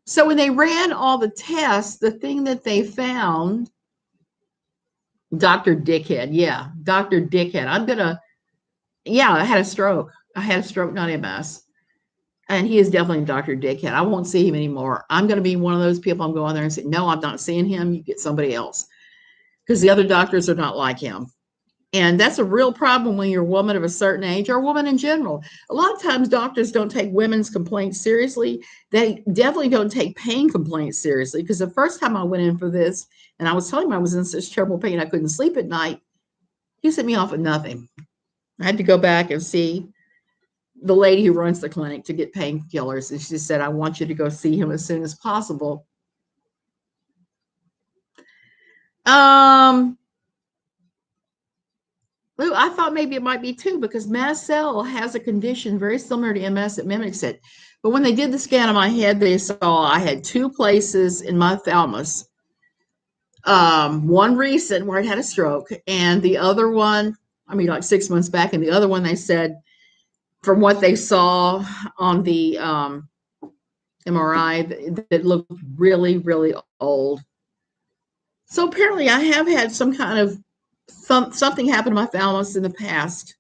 So when they ran all the tests, the thing that they found, Dr. Dickhead, yeah, Dr. Dickhead. I had a stroke. I had a stroke, not MS. And he is definitely Dr. Dickhead. I won't see him anymore. I'm going to be one of those people. I'm going there and say, no, I'm not seeing him. You get somebody else, because the other doctors are not like him. And that's a real problem when you're a woman of a certain age, or a woman in general. A lot of times doctors don't take women's complaints seriously. They definitely don't take pain complaints seriously, because the first time I went in for this and I was telling him I was in such terrible pain I couldn't sleep at night, he sent me off with nothing. I had to go back and see the lady who runs the clinic to get painkillers. And she said, I want you to go see him as soon as possible. I thought maybe it might be too, because mast cell has a condition very similar to MS that mimics it. But when they did the scan of my head, they saw I had two places in my thalamus. One recent where I had a stroke, and the other one, like 6 months back, and the other one they said, from what they saw on the MRI, that looked really, really old. So apparently I have had some kind of something happen to my thalamus in the past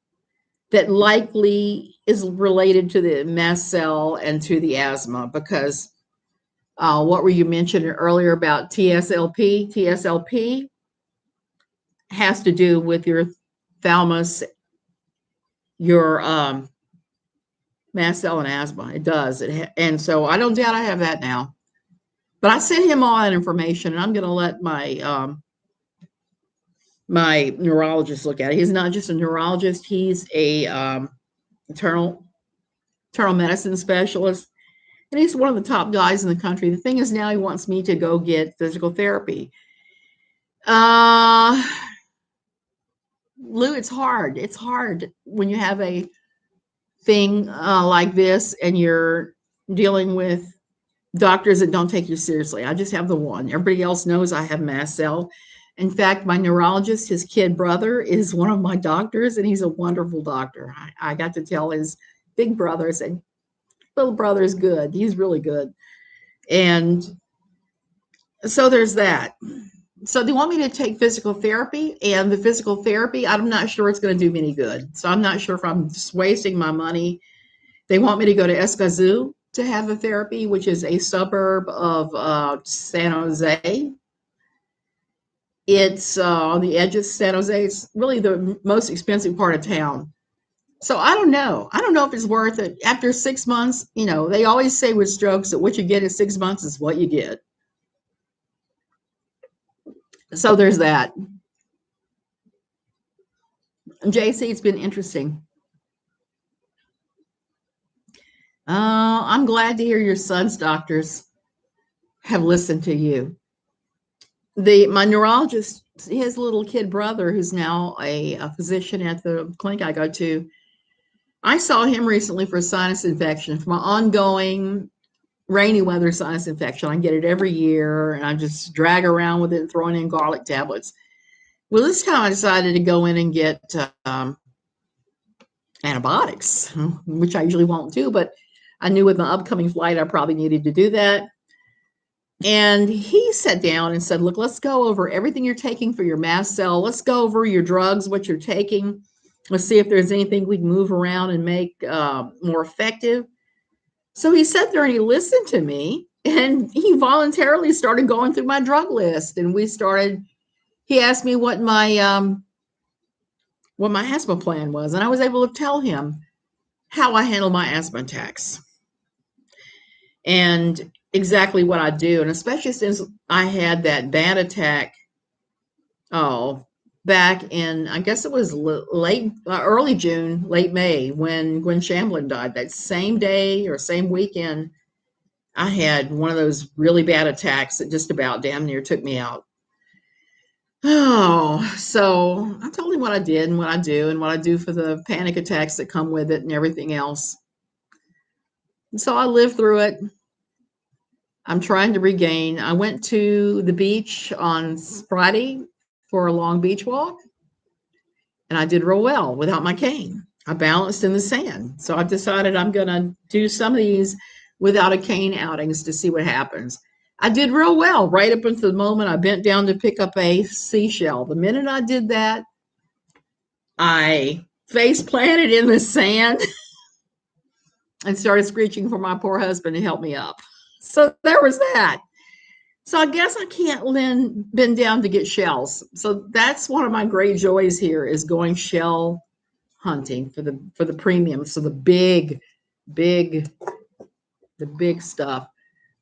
that likely is related to the mast cell and to the asthma, because what were you mentioning earlier about TSLP? TSLP has to do with your thalamus, your mast cell and asthma. It does. And so I don't doubt I have that now. But I sent him all that information, and I'm going to let my neurologist look at it. He's not just a neurologist; he's a internal medicine specialist, and he's one of the top guys in the country. The thing is, now he wants me to go get physical therapy. Lou, it's hard. It's hard when you have a thing like this and you're dealing with doctors that don't take you seriously. I just have the one. Everybody else knows I have mast cell. In fact, my neurologist, his kid brother, is one of my doctors, and he's a wonderful doctor. I got to tell his big brother, I said, little brother is good. He's really good. And so there's that. So they want me to take physical therapy, and the physical therapy, I'm not sure it's going to do me any good. So I'm not sure if I'm just wasting my money. They want me to go to Escazú to have the therapy, which is a suburb of San Jose. It's on the edge of San Jose. It's really the most expensive part of town. So I don't know. I don't know if it's worth it. After 6 months, they always say with strokes that what you get in 6 months is what you get. So there's that. JC, it's been interesting. I'm glad to hear your son's doctors have listened to you. My neurologist, his little kid brother, who's now a physician at the clinic I go to, I saw him recently for a sinus infection, for my ongoing rainy weather sinus infection. I get it every year, and I just drag around with it, throwing in garlic tablets. Well, this time I decided to go in and get antibiotics, which I usually won't do, but I knew with my upcoming flight I probably needed to do that. And he sat down and said, look, let's go over everything you're taking for your mast cell. Let's go over your drugs, what you're taking. Let's see if there's anything we can move around and make more effective. So he sat there and he listened to me, and he voluntarily started going through my drug list. And he asked me what my asthma plan was. And I was able to tell him how I handle my asthma attacks and exactly what I do. And especially since I had that bad attack, back in, I guess it was early June, late May, when Gwen Shamblin died. That same day or same weekend, I had one of those really bad attacks that just about damn near took me out. Oh, so I told him what I did and what I do and what I do for the panic attacks that come with it and everything else. And so I lived through it. I'm trying to regain. I went to the beach on Friday for a long beach walk, and I did real well without my cane. I balanced in the sand. So I've decided I'm going to do some of these without a cane outings to see what happens. I did real well right up until the moment I bent down to pick up a seashell. The minute I did that, I face planted in the sand and started screeching for my poor husband to help me up. So there was that. So I guess I can't bend down to get shells. So that's one of my great joys here is going shell hunting for the premium. So big, the big stuff,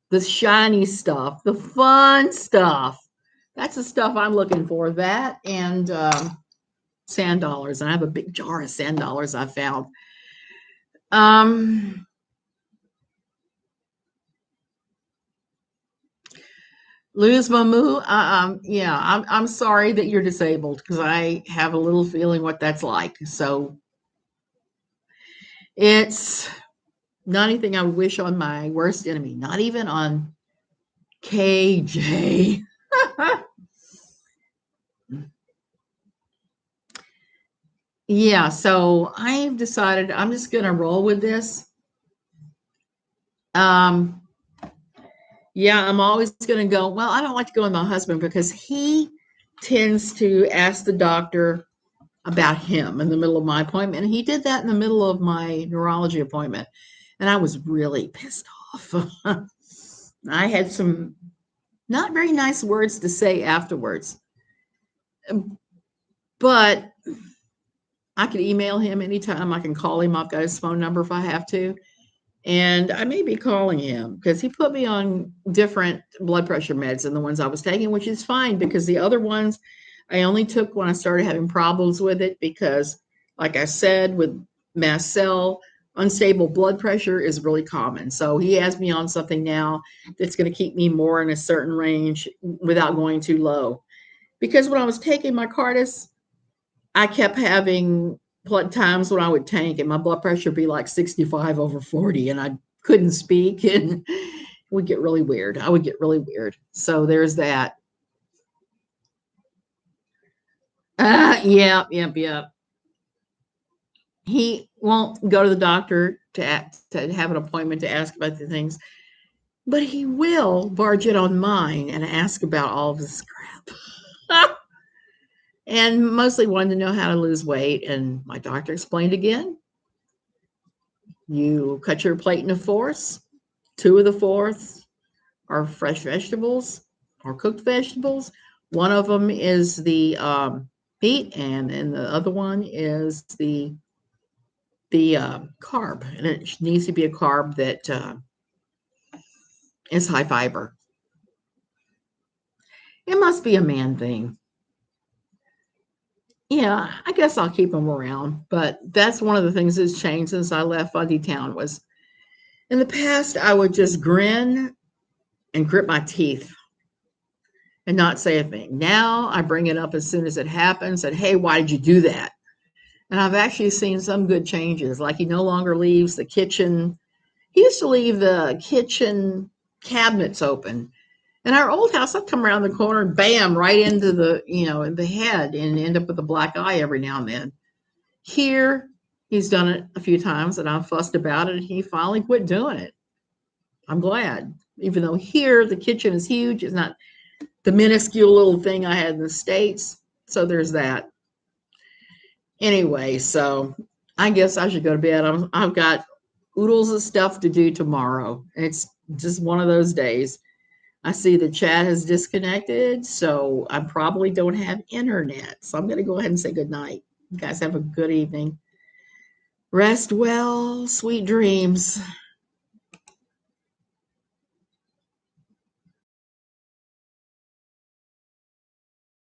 the shiny stuff, the fun stuff. That's the stuff I'm looking for. That and sand dollars. And I have a big jar of sand dollars I found. Lose my moo. Yeah, I'm sorry that you're disabled because I have a little feeling what that's like. So it's not anything I would wish on my worst enemy, not even on KJ. Yeah, so I've decided I'm just going to roll with this. Yeah, I'm always going to go, well, I don't like to go with my husband because he tends to ask the doctor about him in the middle of my appointment. And he did that in the middle of my neurology appointment. And I was really pissed off. I had some not very nice words to say afterwards. But I could email him anytime. I can call him. I've got his phone number if I have to. And I may be calling him because he put me on different blood pressure meds than the ones I was taking, which is fine because the other ones I only took when I started having problems with it because, like I said, with mast cell, unstable blood pressure is really common. So he has me on something now that's going to keep me more in a certain range without going too low. Because when I was taking my Cardis, I kept having times when I would tank and my blood pressure would be like 65 over 40 and I couldn't speak and it would get really weird. I would get really weird. So there's that. Yeah. He won't go to the doctor to have an appointment to ask about the things, but he will barge it on mine and ask about all of this crap. And mostly wanted to know how to lose weight. And my doctor explained again, you cut your plate into fourths. Two of the fourths are fresh vegetables or cooked vegetables. One of them is the meat, and then the other one is the carb, and it needs to be a carb that is high fiber. It must be a man thing. Yeah, I guess I'll keep them around, but that's one of the things that's changed since I left Fundy Town was in the past I would just grin and grit my teeth and not say a thing. Now I bring it up as soon as it happens and, hey, why did you do that? And I've actually seen some good changes. Like he no longer leaves the kitchen. He used to leave the kitchen cabinets open. In our old house, I'd come around the corner and bam, right into the, in the head and end up with a black eye every now and then. Here, he's done it a few times and I've fussed about it. And he finally quit doing it. I'm glad. Even though here, the kitchen is huge. It's not the minuscule little thing I had in the States. So there's that. Anyway, so I guess I should go to bed. I've got oodles of stuff to do tomorrow. It's just one of those days. I see the chat has disconnected, so I probably don't have internet. So I'm going to go ahead and say good night. You guys have a good evening. Rest well, sweet dreams.